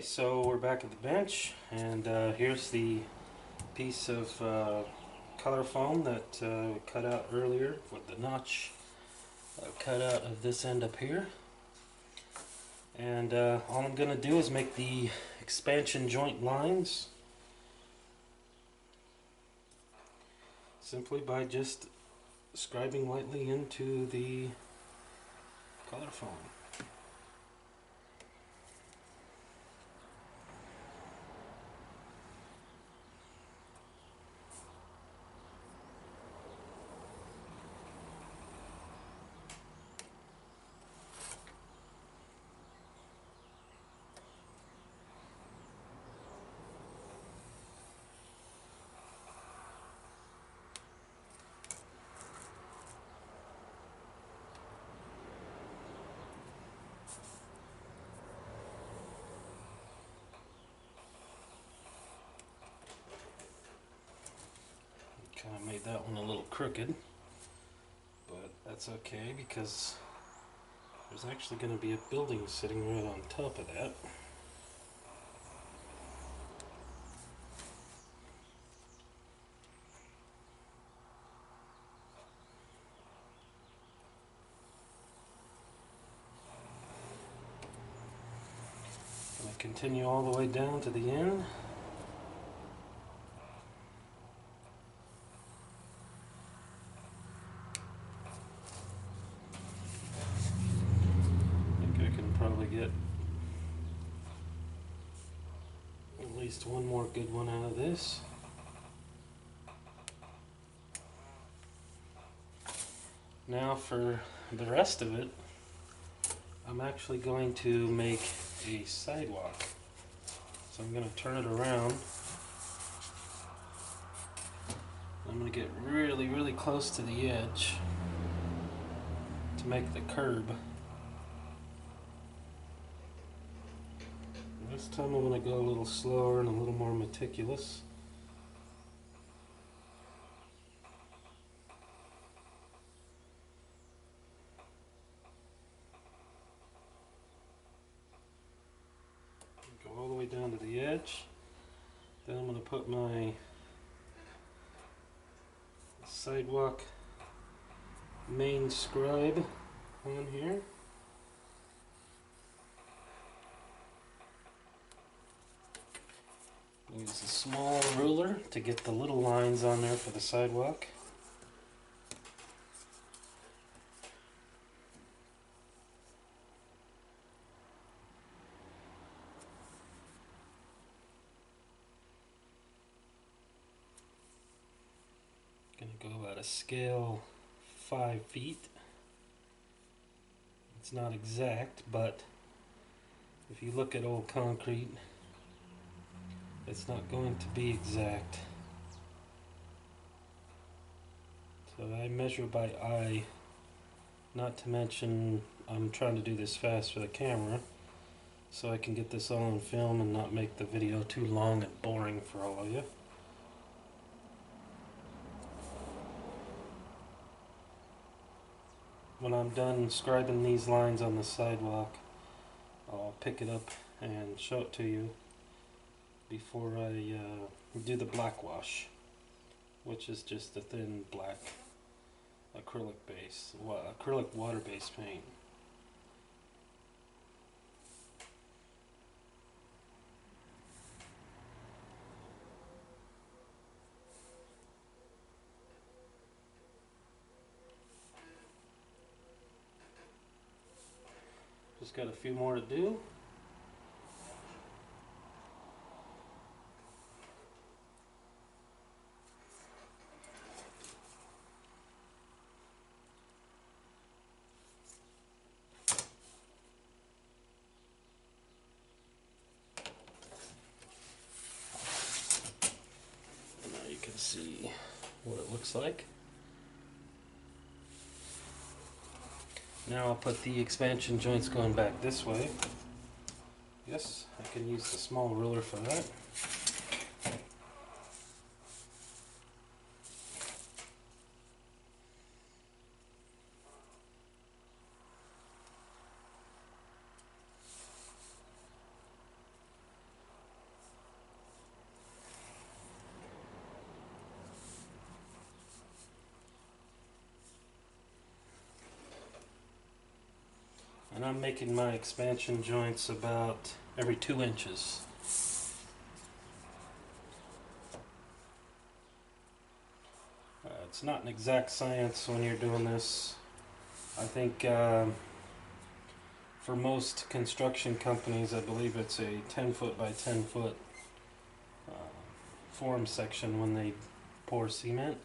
So we're back at the bench, and here's the piece of color foam that we cut out earlier with the notch cut out of this end up here. And all I'm going to do is make the expansion joint lines simply by just scribing lightly into the color foam. Kind of made that one a little crooked, but that's okay because there's actually going to be a building sitting right on top of that. Going to continue all the way down to the end. Probably get at least one more good one out of this. Now for the rest of it, I'm actually going to make a sidewalk. So I'm going to turn it around. I'm going to get really close to the edge to make the curb. This time I'm going to go a little slower and a little more meticulous. Go all the way down to the edge. Then I'm going to put my sidewalk main scribe on here. Use a small ruler to get the little lines on there for the sidewalk. Gonna go about a scale 5 feet. It's not exact, but if you look at old concrete, it's not going to be exact. So I measure by eye, not to mention I'm trying to do this fast for the camera so I can get this all on film and not make the video too long and boring for all of you. When I'm done scribing these lines on the sidewalk, I'll pick it up and show it to you before I do the black wash, which is just a thin black acrylic water-based paint. Just got a few more to do. See what it looks like. Now I'll put the expansion joints going back this way. Yes, I can use the small ruler for that. And I'm making my expansion joints about every 2 inches. It's not an exact science when you're doing this. I think for most construction companies, I believe it's a 10 foot by 10 foot form section when they pour cement,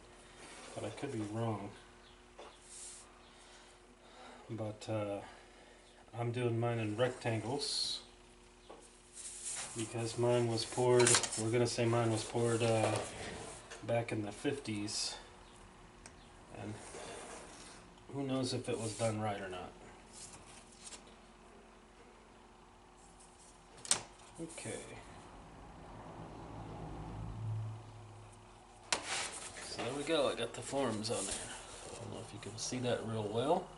but I could be wrong. But I'm doing mine in rectangles because mine was poured, we're gonna say mine was poured back in the 50s, and who knows if it was done right or not. Okay. So there we go, I got the forms on there. I don't know if you can see that real well.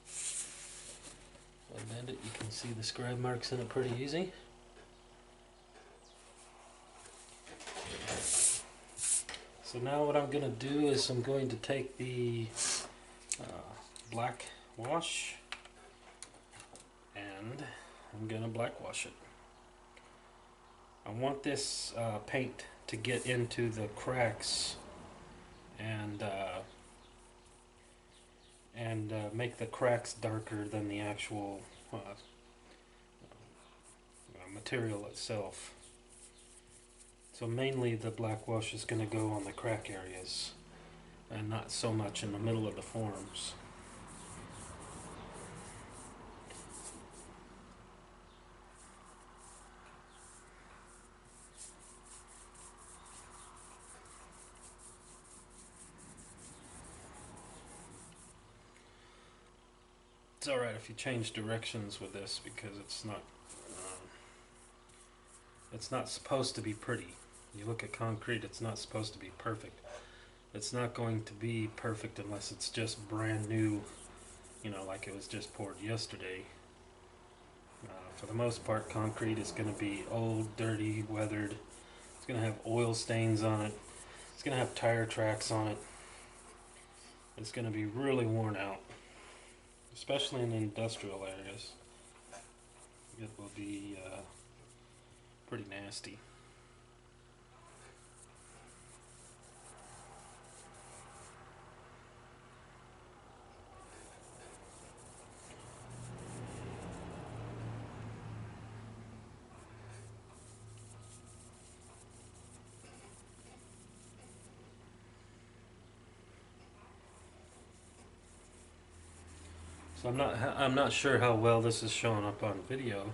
If I bend it, you can see the scribe marks in it pretty easy. So now what I'm going to do is I'm going to take the black wash and I'm going to black wash it. I want this paint to get into the cracks and make the cracks darker than the actual material itself. So mainly the black wash is going to go on the crack areas and not so much in the middle of the forms. It's alright if you change directions with this because it's not supposed to be pretty. You look at concrete, it's not supposed to be perfect. It's not going to be perfect unless it's just brand new, you know, like it was just poured yesterday. For the most part, concrete is going to be old, dirty, weathered. It's going to have oil stains on it. It's going to have tire tracks on it. It's going to be really worn out, especially in industrial areas. It will be pretty nasty. So I'm not sure how well this is showing up on video,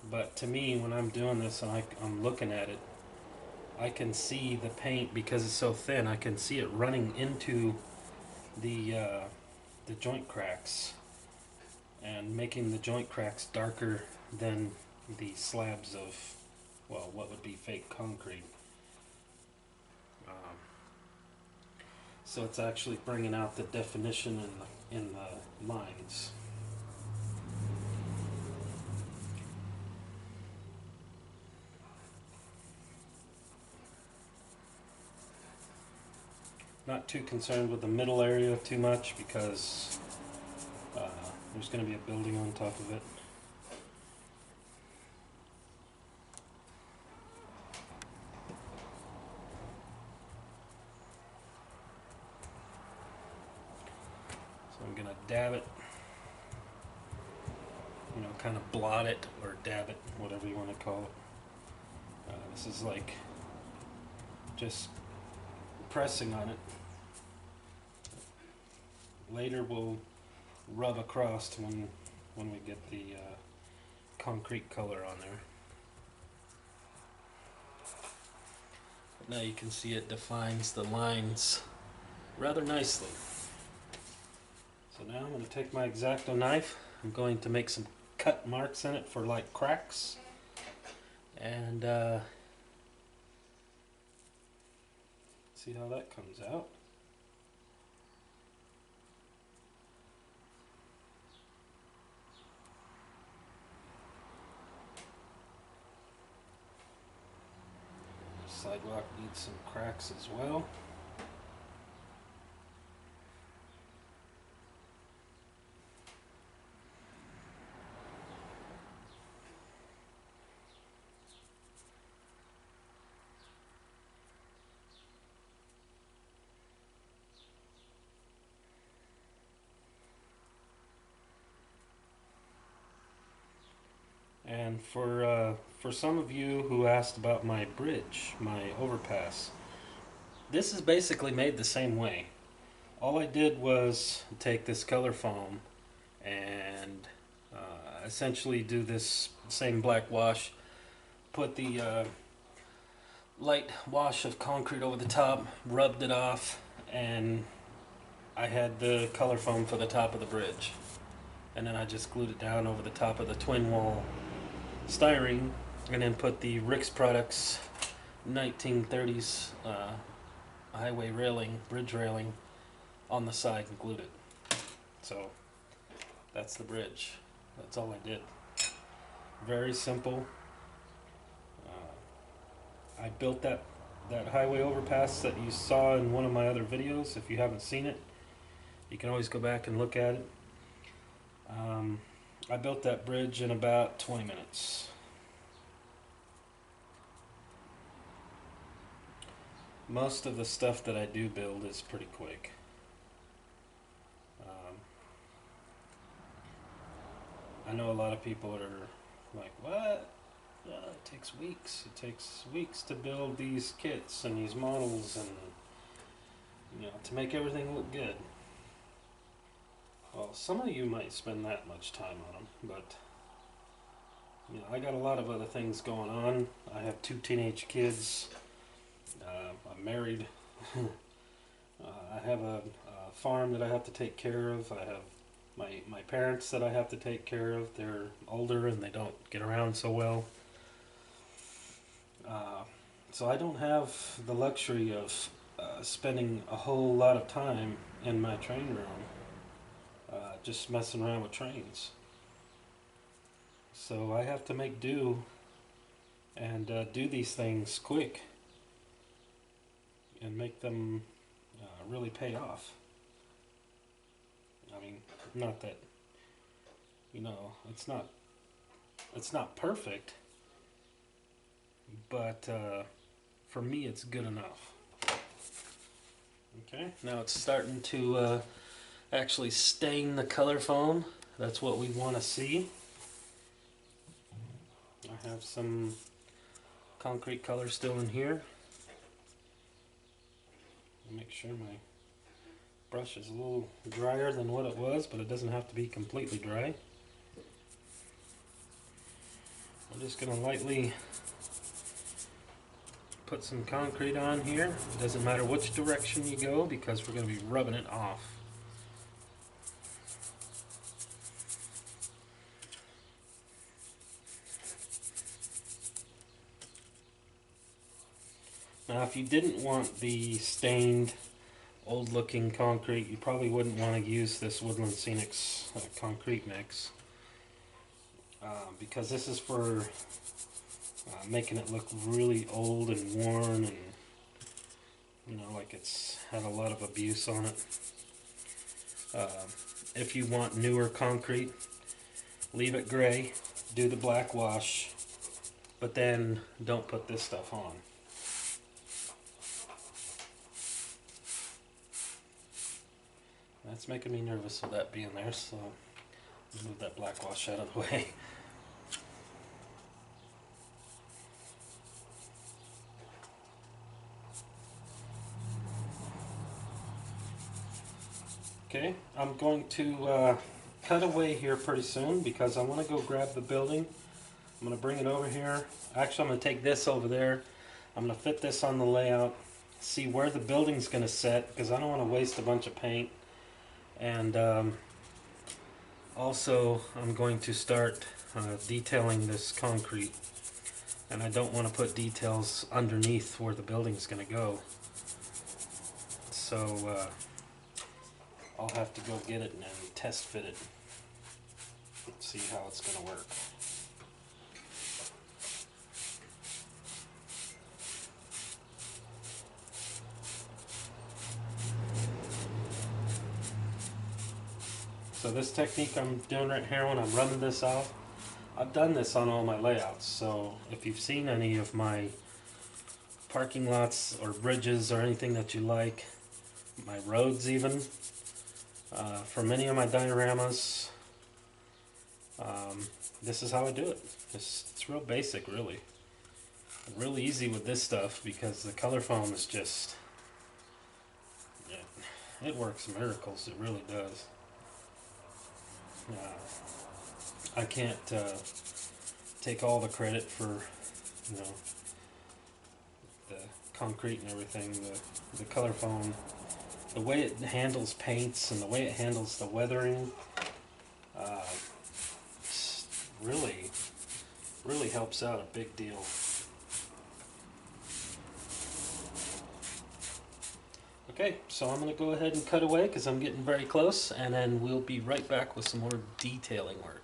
but to me, when I'm doing this and I'm looking at it, I can see the paint because it's so thin. I can see it running into the joint cracks and making the joint cracks darker than the slabs of, well, what would be fake concrete. So it's actually bringing out the definition in the lines. Not too concerned with the middle area too much because there's going to be a building on top of it. So I'm going to dab it, you know, kind of blot it or dab it, whatever you want to call it. This is like just pressing on it. Later we'll rub across when we get the concrete color on there. But now you can see it defines the lines rather nicely. So now I'm going to take my X-Acto knife. I'm going to make some cut marks in it for like cracks. And see how that comes out. Sidewalk needs some cracks as well. And for some of you who asked about my bridge, my overpass, this is basically made the same way. All I did was take this color foam and essentially do this same black wash, put the light wash of concrete over the top, rubbed it off, and I had the color foam for the top of the bridge. And then I just glued it down over the top of the twin wall styrene, and then put the Rick's Products 1930s highway railing, bridge railing, on the side and glued it. So that's the bridge. That's all I did. Very simple. I built that highway overpass that you saw in one of my other videos. If you haven't seen it, you can always go back and look at it. I built that bridge in about 20 minutes. Most of the stuff that I do build is pretty quick. I know a lot of people are like, what? It takes weeks. It takes weeks to build these kits and these models and, to make everything look good. Well, some of you might spend that much time on them, but I got a lot of other things going on. I have 2 teenage kids. I'm married. I have a farm that I have to take care of. I have my parents that I have to take care of. They're older and they don't get around so well. So I don't have the luxury of spending a whole lot of time in my train room just messing around with trains. So I have to make do and do these things quick and make them really pay off. I mean, not that, it's not perfect, but for me it's good enough. Okay, now it's starting to actually stain the color foam. That's what we want to see. I have some concrete color still in here. Make sure my brush is a little drier than what it was, but it doesn't have to be completely dry. I'm just going to lightly put some concrete on here. It doesn't matter which direction you go because we're going to be rubbing it off. Now, if you didn't want the stained, old-looking concrete, you probably wouldn't want to use this Woodland Scenics concrete mix, because this is for making it look really old and worn, and like it's had a lot of abuse on it. If you want newer concrete, leave it gray, do the black wash, but then don't put this stuff on. That's making me nervous with that being there, so move that black wash out of the way. Okay, I'm going to cut away here pretty soon because I want to go grab the building. I'm going to bring it over here. Actually, I'm going to take this over there. I'm going to fit this on the layout, see where the building's going to set because I don't want to waste a bunch of paint. And also I'm going to start detailing this concrete, and I don't want to put details underneath where the building's going to go, so I'll have to go get it and test fit it and see how it's going to work. So this technique I'm doing right here when I'm running this off, I've done this on all my layouts, so if you've seen any of my parking lots or bridges or anything that you like, my roads even, for many of my dioramas, this is how I do it. It's real basic, really. Real easy with this stuff because the color foam is just, yeah, it works miracles. It really does. I can't take all the credit for, you know, the concrete and everything. The color foam, the way it handles paints and the way it handles the weathering, really, really helps out a big deal. Okay, so I'm going to go ahead and cut away because I'm getting very close, and then we'll be right back with some more detailing work.